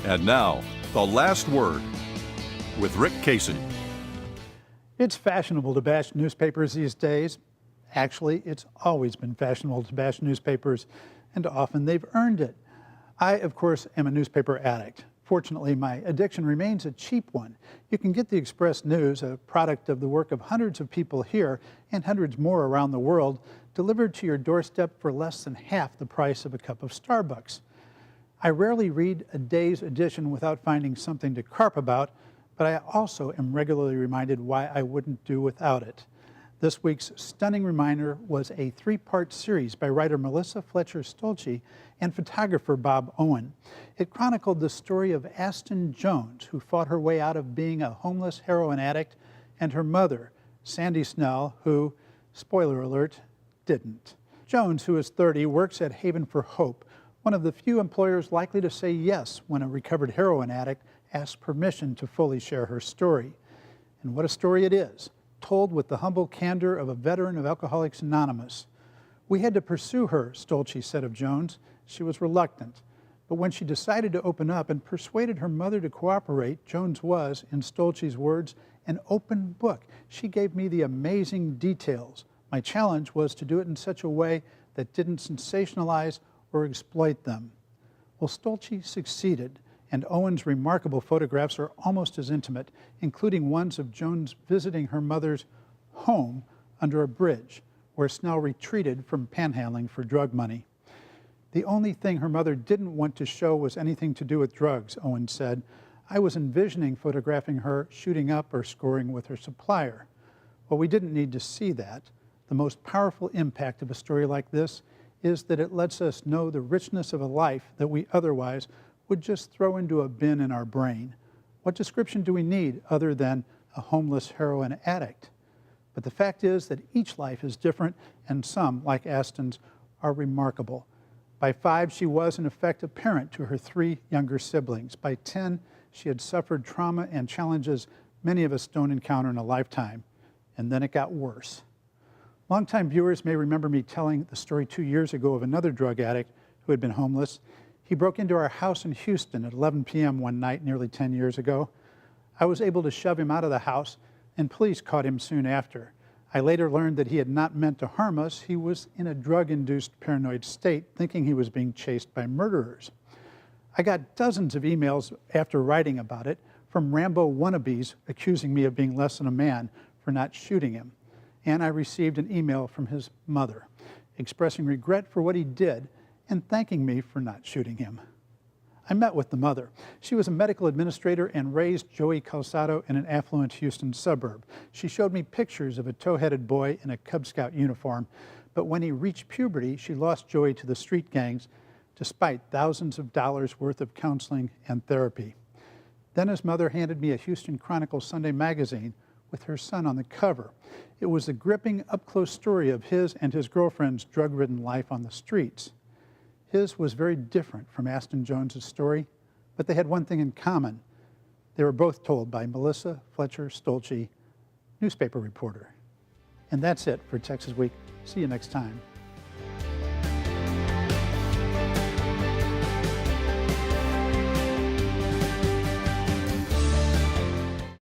And now, The Last Word with Rick Casey. It's fashionable to bash newspapers these days. Actually, it's always been fashionable to bash newspapers, and often they've earned it. I, of course, am a newspaper addict. Fortunately, my addiction remains a cheap one. You can get the Express News, a product of the work of hundreds of people here and hundreds more around the world, delivered to your doorstep for less than half the price of a cup of Starbucks. I rarely read a day's edition without finding something to carp about, but I also am regularly reminded why I wouldn't do without it. This week's stunning reminder was a three-part series by writer Melissa Fletcher Stoeltje and photographer Bob Owen. It chronicled the story of Asten Jones, who fought her way out of being a homeless heroin addict, and her mother, Sandy Snell, who, spoiler alert, didn't. Jones, who is 30, works at Haven for Hope, one of the few employers likely to say yes when a recovered heroin addict asks permission to fully share her story. And what a story it is, told with the humble candor of a veteran of Alcoholics Anonymous. We had to pursue her, Stoeltje said of Jones. She was reluctant. But when she decided to open up and persuaded her mother to cooperate, Jones was, in Stoeltje's words, an open book. She gave me the amazing details. My challenge was to do it in such a way that didn't sensationalize or exploit them. Well, Stoeltje succeeded, and Owen's remarkable photographs are almost as intimate, including ones of Jones visiting her mother's home under a bridge, where Snell retreated from panhandling for drug money. The only thing her mother didn't want to show was anything to do with drugs, Owen said. I was envisioning photographing her shooting up or scoring with her supplier. Well, we didn't need to see that. The most powerful impact of a story like this is that it lets us know the richness of a life that we otherwise would just throw into a bin in our brain. What description do we need other than a homeless heroin addict? But the fact is that each life is different, and some, like Asten's, are remarkable. By 5, she was, in effect, a parent to her 3 younger siblings. By 10, she had suffered trauma and challenges many of us don't encounter in a lifetime. And then it got worse. Longtime viewers may remember me telling the story 2 years ago of another drug addict who had been homeless. He broke into our house in Houston at 11 p.m. one night nearly 10 years ago. I was able to shove him out of the house, and police caught him soon after. I later learned that he had not meant to harm us. He was in a drug-induced paranoid state, thinking he was being chased by murderers. I got dozens of emails after writing about it from Rambo wannabes accusing me of being less than a man for not shooting him. And I received an email from his mother expressing regret for what he did and thanking me for not shooting him. I met with the mother. She was a medical administrator and raised Joey Calzado in an affluent Houston suburb. She showed me pictures of a tow-headed boy in a Cub Scout uniform, but when he reached puberty, she lost Joey to the street gangs despite thousands of dollars worth of counseling and therapy. Then his mother handed me a Houston Chronicle Sunday magazine with her son on the cover. It was a gripping, up-close story of his and his girlfriend's drug-ridden life on the streets. His was very different from Asten Jones's story, but they had one thing in common. They were both told by Melissa Fletcher Stoeltje, newspaper reporter. And that's it for Texas Week. See you next time.